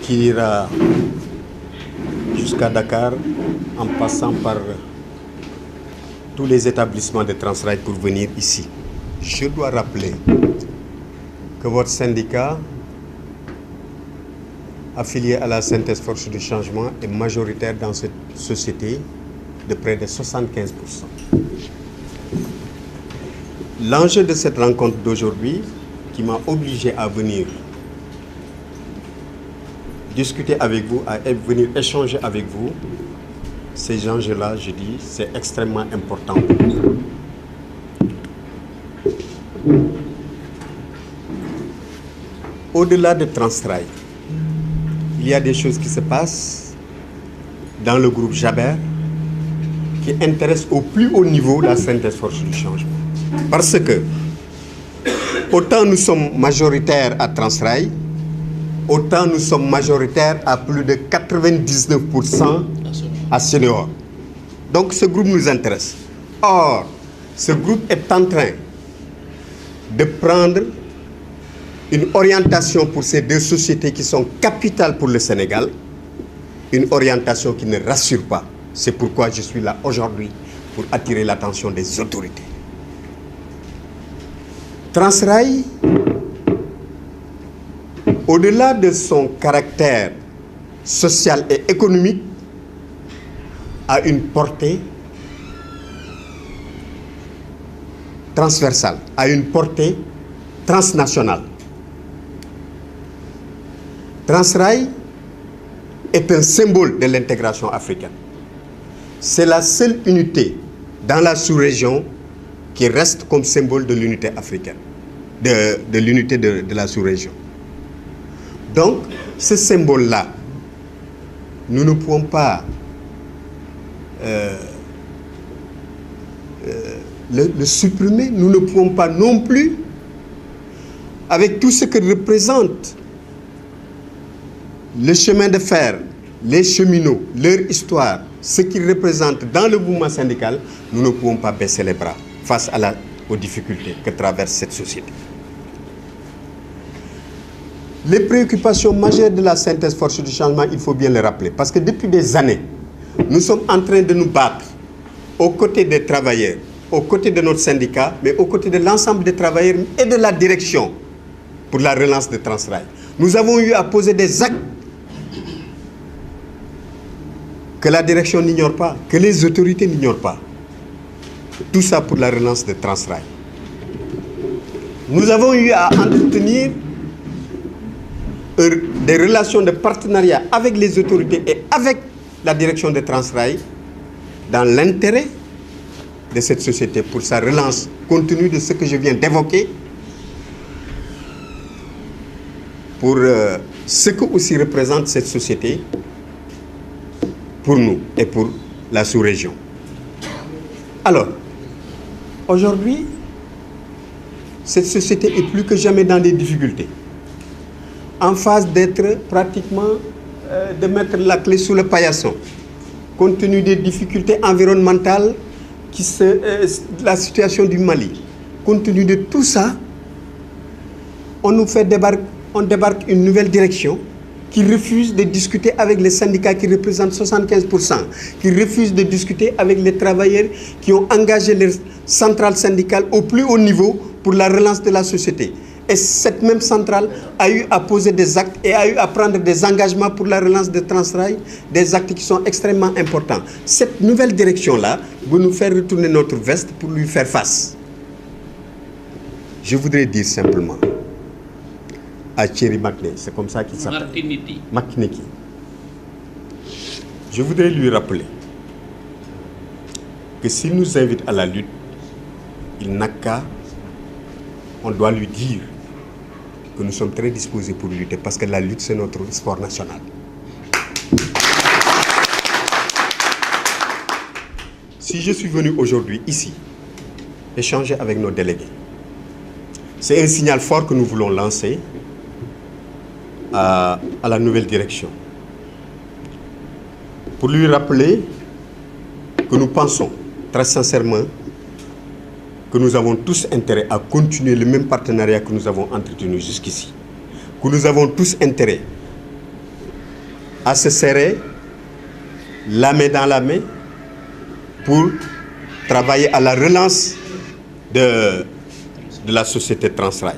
qui ira jusqu'à Dakar en passant par tous les établissements de Transrail pour venir ici. Je dois rappeler que votre syndicat, affilié à la Synthèse Force du Changement, est majoritaire dans cette société de près de 75%. L'enjeu de cette rencontre d'aujourd'hui, qui m'a obligé à venir discuter avec vous, à venir échanger avec vous, ces enjeux-là, je dis, c'est extrêmement important pour nous. Au-delà de Transrail, il y a des choses qui se passent dans le groupe Jaber qui intéressent au plus haut niveau la Synthèse Force du Changement. Parce que, autant nous sommes majoritaires à Transrail, autant nous sommes majoritaires à plus de 99% à Sénéor. Donc ce groupe nous intéresse. Or, ce groupe est en train de prendre une orientation pour ces deux sociétés qui sont capitales pour le Sénégal, une orientation qui ne rassure pas. C'est pourquoi je suis là aujourd'hui pour attirer l'attention des autorités. Transrail, au-delà de son caractère social et économique, a une portée transversale, a une portée transnationale. Transrail est un symbole de l'intégration africaine. C'est la seule unité dans la sous-région qui reste comme symbole de l'unité africaine, de l'unité de la sous-région. Donc, ce symbole-là, nous ne pouvons pas le supprimer. Nous ne pouvons pas non plus, avec tout ce que représente le chemin de fer, les cheminots, leur histoire, ce qu'ils représentent dans le mouvement syndical, nous ne pouvons pas baisser les bras face aux difficultés que traverse cette société. Les préoccupations majeures de la Synthèse Force du Changement, il faut bien le rappeler, parce que depuis des années, nous sommes en train de nous battre aux côtés des travailleurs, aux côtés de notre syndicat, mais aux côtés de l'ensemble des travailleurs et de la direction pour la relance de Transrail. Nous avons eu à poser des actes que la direction n'ignore pas, que les autorités n'ignorent pas. Tout ça pour la relance de Transrail. Nous avons eu à entretenir des relations de partenariat avec les autorités et avec la direction de Transrail dans l'intérêt de cette société pour sa relance, compte tenu de ce que je viens d'évoquer, pour ce que aussi représente cette société pour nous et pour la sous-région. Alors, aujourd'hui, cette société est plus que jamais dans des difficultés, en phase d'être pratiquement, de mettre la clé sous le paillasson, compte tenu des difficultés environnementales, la situation du Mali. Compte tenu de tout ça, on débarque une nouvelle direction qui refuse de discuter avec les syndicats qui représentent 75%, qui refuse de discuter avec les travailleurs qui ont engagé les centrales syndicales au plus haut niveau pour la relance de la société. Et cette même centrale a eu à poser des actes et a eu à prendre des engagements pour la relance de Transrail, des actes qui sont extrêmement importants. Cette nouvelle direction-là veut nous faire retourner notre veste pour lui faire face. Je voudrais dire simplement à Thierry Maclay, c'est comme ça qu'il s'appelle. Makineki. Je voudrais lui rappeler que s'il nous invite à la lutte, il n'a qu'à, on doit lui dire que nous sommes très disposés pour lutter, parce que la lutte, c'est notre sport national. Si je suis venu aujourd'hui ici, échanger avec nos délégués, c'est un signal fort que nous voulons lancer à la nouvelle direction, pour lui rappeler que nous pensons très sincèrement que nous avons tous intérêt à continuer le même partenariat que nous avons entretenu jusqu'ici, que nous avons tous intérêt à se serrer la main dans la main pour travailler à la relance de la société Transrail.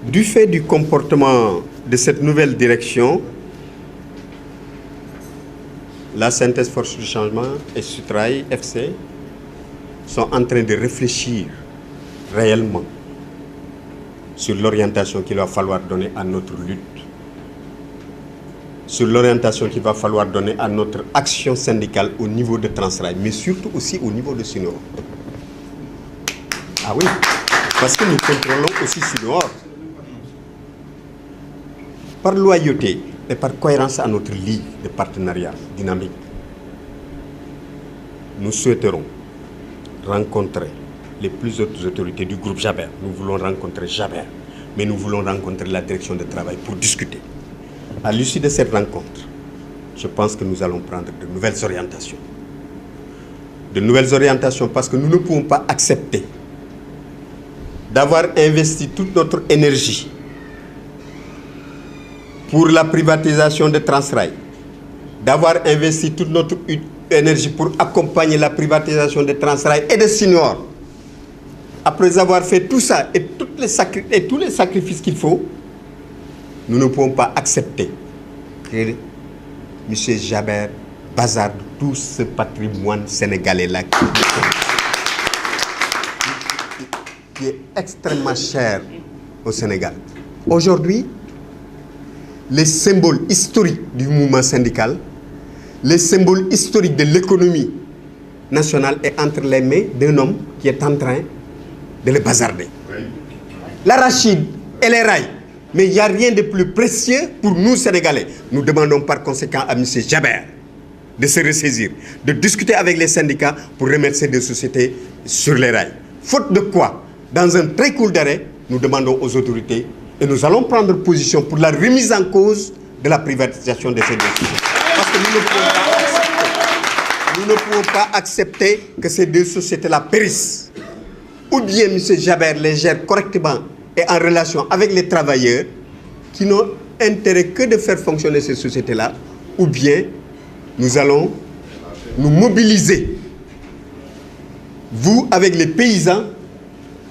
Du fait du comportement de cette nouvelle direction, la synthèse Force du Changement et Sutrail FC sont en train de réfléchir réellement sur l'orientation qu'il va falloir donner à notre lutte, sur l'orientation qu'il va falloir donner à notre action syndicale au niveau de Transrail, mais surtout aussi au niveau de Suneor. Ah oui, parce que nous contrôlons aussi Suneor. Par loyauté et par cohérence à notre ligne de partenariat dynamique, nous souhaiterons rencontrer les plus hautes autorités du groupe Jaber. Nous voulons rencontrer Jaber, mais nous voulons rencontrer la direction de travail pour discuter. À l'issue de cette rencontre, je pense que nous allons prendre de nouvelles orientations. De nouvelles orientations parce que nous ne pouvons pas accepter d'avoir investi toute notre énergie pour la privatisation de Transrail, d'avoir investi toute notre énergie pour accompagner la privatisation de Transrail et de Suneor. Après avoir fait tout ça et tous les sacrifices qu'il faut, nous ne pouvons pas accepter que M. Jaber bazarde tout ce patrimoine sénégalais-là qui est extrêmement cher au Sénégal. Aujourd'hui, les symboles historiques du mouvement syndical, les symboles historiques de l'économie nationale est entre les mains d'un homme qui est en train de les bazarder. L'arachide et les rails, mais il n'y a rien de plus précieux pour nous Sénégalais. Nous demandons par conséquent à M. Jaber de se ressaisir, de discuter avec les syndicats pour remettre ces deux sociétés sur les rails. Faute de quoi, dans un très court délai, nous demandons aux autorités et nous allons prendre position pour la remise en cause de la privatisation de ces deux sociétés. Parce que nous ne pouvons pas accepter que ces deux sociétés-là périssent. Ou bien M. Jaber les gère correctement et en relation avec les travailleurs qui n'ont intérêt que de faire fonctionner ces sociétés-là, ou bien nous allons nous mobiliser, vous avec les paysans,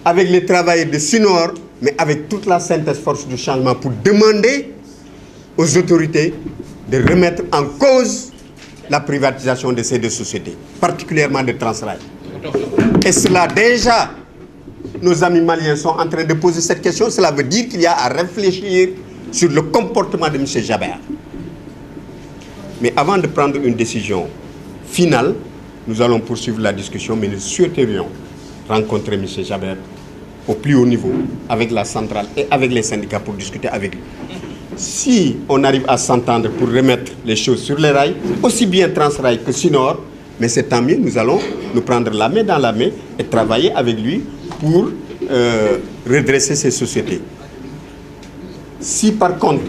avec les travailleurs de Suneor, mais avec toute la synthèse Force du Changement pour demander aux autorités de remettre en cause la privatisation de ces deux sociétés, particulièrement de Transrail. Et cela déjà, nos amis maliens sont en train de poser cette question. Cela veut dire qu'il y a à réfléchir sur le comportement de M. Jaber. Mais avant de prendre une décision finale, nous allons poursuivre la discussion, mais nous souhaiterions rencontrer M. Jaber au plus haut niveau, avec la centrale et avec les syndicats pour discuter avec lui. Si on arrive à s'entendre pour remettre les choses sur les rails, aussi bien Transrail que Suneor, mais c'est tant mieux, nous allons nous prendre la main dans la main et travailler avec lui pour redresser ces sociétés. Si par contre,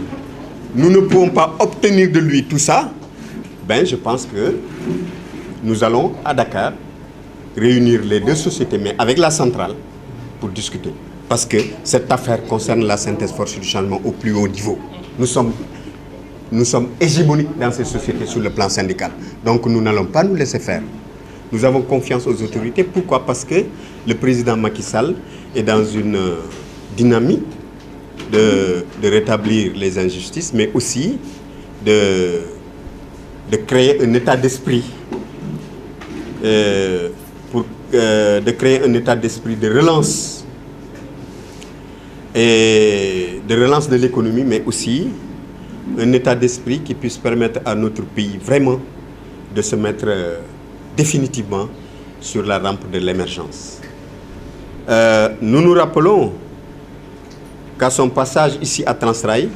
nous ne pouvons pas obtenir de lui tout ça, ben je pense que nous allons à Dakar réunir les deux sociétés, mais avec la centrale, pour discuter. Parce que cette affaire concerne la synthèse Force du Changement au plus haut niveau. Nous sommes hégémoniques dans ces sociétés sur le plan syndical. Donc nous n'allons pas nous laisser faire. Nous avons confiance aux autorités. Pourquoi? Parce que le président Macky Sall est dans une dynamique de rétablir les injustices, mais aussi de créer un état d'esprit de créer un état d'esprit de relance et de relance de l'économie, mais aussi un état d'esprit qui puisse permettre à notre pays vraiment de se mettre définitivement sur la rampe de l'émergence. Nous nous rappelons qu'à son passage ici à Transrail,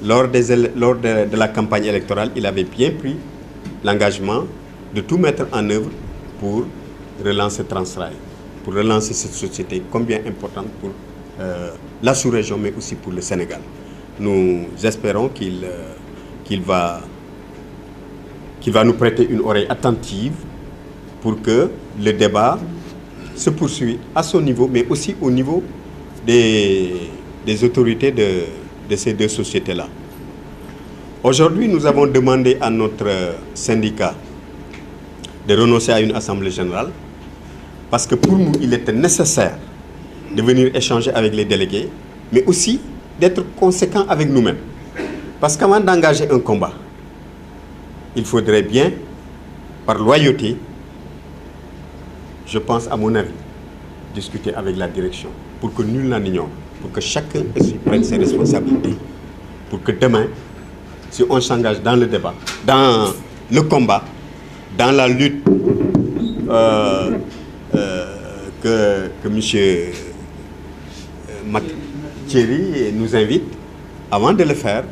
lors de la campagne électorale, il avait bien pris l'engagement de tout mettre en œuvre pour relancer Transrail, pour relancer cette société combien importante pour la sous-région, mais aussi pour le Sénégal. Nous espérons qu'il va nous prêter une oreille attentive pour que le débat se poursuive à son niveau, mais aussi au niveau des autorités de ces deux sociétés-là. Aujourd'hui, nous avons demandé à notre syndicat de renoncer à une assemblée générale parce que pour nous, il était nécessaire de venir échanger avec les délégués, mais aussi d'être conséquent avec nous-mêmes. Parce qu'avant d'engager un combat, il faudrait bien, par loyauté, je pense à mon avis, discuter avec la direction pour que nul n'en ignore, pour que chacun prenne ses responsabilités, pour que demain, si on s'engage dans le débat, dans le combat, dans la lutte que M. Thierry nous invite, avant de le faire,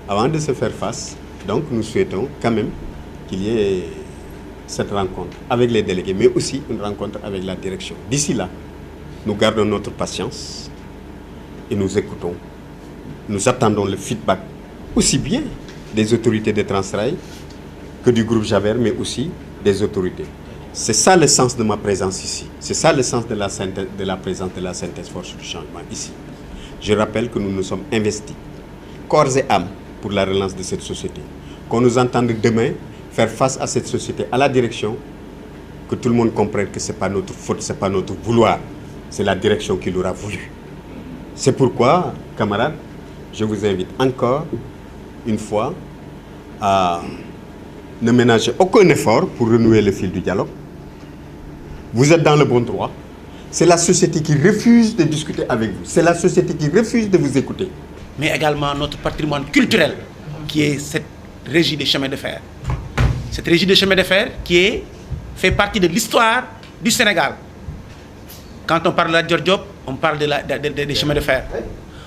avant de se faire face, donc nous souhaitons quand même qu'il y ait cette rencontre avec les délégués, mais aussi une rencontre avec la direction. D'ici là, nous gardons notre patience et nous écoutons. Nous attendons le feedback aussi bien des autorités de Transrail que du groupe Javert, mais aussi des autorités. C'est ça le sens de ma présence ici. C'est ça le sens de la présence de la synthèse force du changement ici. Je rappelle que nous nous sommes investis, corps et âme, pour la relance de cette société. Qu'on nous entende demain faire face à cette société, à la direction, que tout le monde comprenne que ce n'est pas notre faute, ce n'est pas notre vouloir, c'est la direction qui l'aura voulu. C'est pourquoi, camarades, je vous invite encore une fois à ne ménager aucun effort pour renouer le fil du dialogue. Vous êtes dans le bon droit. C'est la société qui refuse de discuter avec vous. C'est la société qui refuse de vous écouter. Mais également notre patrimoine culturel, qui est cette régie des chemins de fer. Cette régie des chemins de fer qui fait partie de l'histoire du Sénégal. Quand on parle de la Diop, on parle des chemins de fer.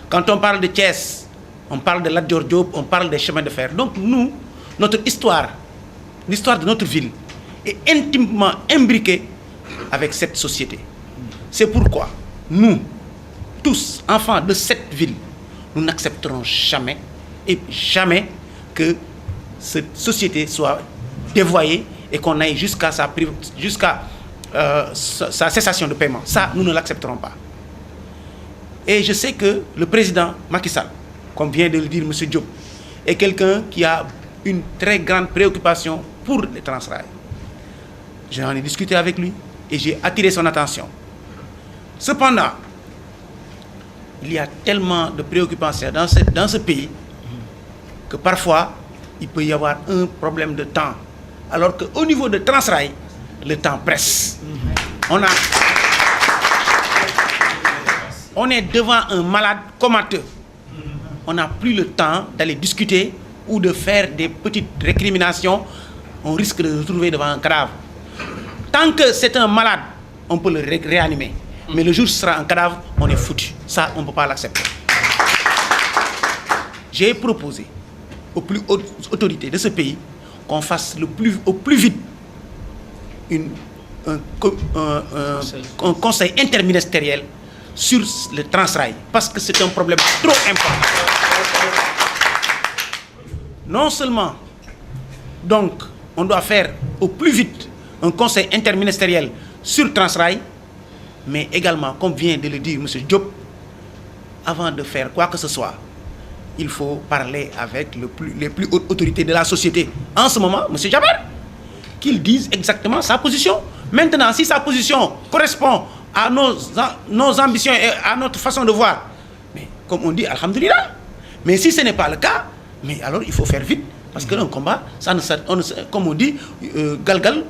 Quand on parle de Thiès, on parle de la Diop, on parle des chemins de fer. Donc nous, notre histoire, l'histoire de notre ville, est intimement imbriquée avec cette société. C'est pourquoi nous, tous, enfants de cette ville, nous n'accepterons jamais et jamais que cette société soit dévoyée et qu'on aille jusqu'à sa cessation de paiement. Ça, nous ne l'accepterons pas. Et je sais que le président Macky Sall, comme vient de le dire M. Diop, est quelqu'un qui a une très grande préoccupation pour les Transrail. J'en ai discuté avec lui et j'ai attiré son attention. Cependant, il y a tellement de préoccupations dans ce pays que parfois, il peut y avoir un problème de temps. Alors qu'au niveau de Transrail, le temps presse. On est devant un malade comateux. On n'a plus le temps d'aller discuter ou de faire des petites récriminations. On risque de se retrouver devant un cadavre. Tant que c'est un malade, on peut le réanimer. Mais le jour où ce sera un cadavre, on est foutu. Ça, on ne peut pas l'accepter. J'ai proposé aux plus hautes autorités de ce pays qu'on fasse au plus vite un conseil interministériel sur le Transrail. Parce que c'est un problème trop important. Non seulement, donc, on doit faire au plus vite un conseil interministériel sur Transrail, mais également, comme vient de le dire M. Diop, avant de faire quoi que ce soit, il faut parler avec les plus hautes autorités de la société. En ce moment, M. Jaber, qu'il dise exactement sa position. Maintenant, si sa position correspond à nos ambitions et à notre façon de voir, mais comme on dit, alhamdoulilah. Mais si ce n'est pas le cas, mais alors il faut faire vite. Parce que un combat, comme on dit, galgal,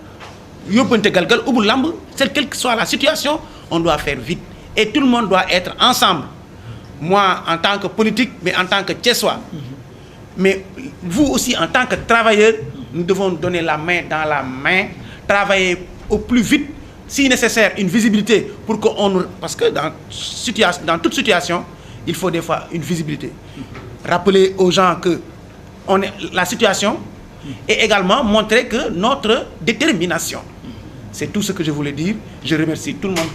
yopente galgal, ubul lamb, quelle que soit la situation, on doit faire vite. Et tout le monde doit être ensemble. Moi, en tant que politique, mais en tant que Thiessois. Mais vous aussi, en tant que travailleur, nous devons donner la main dans la main, travailler au plus vite, si nécessaire, une visibilité pour qu'on... Parce que dans toute situation, il faut des fois une visibilité. Rappeler aux gens que la situation et également montrer que notre détermination. C'est tout ce que je voulais dire. Je remercie tout le monde.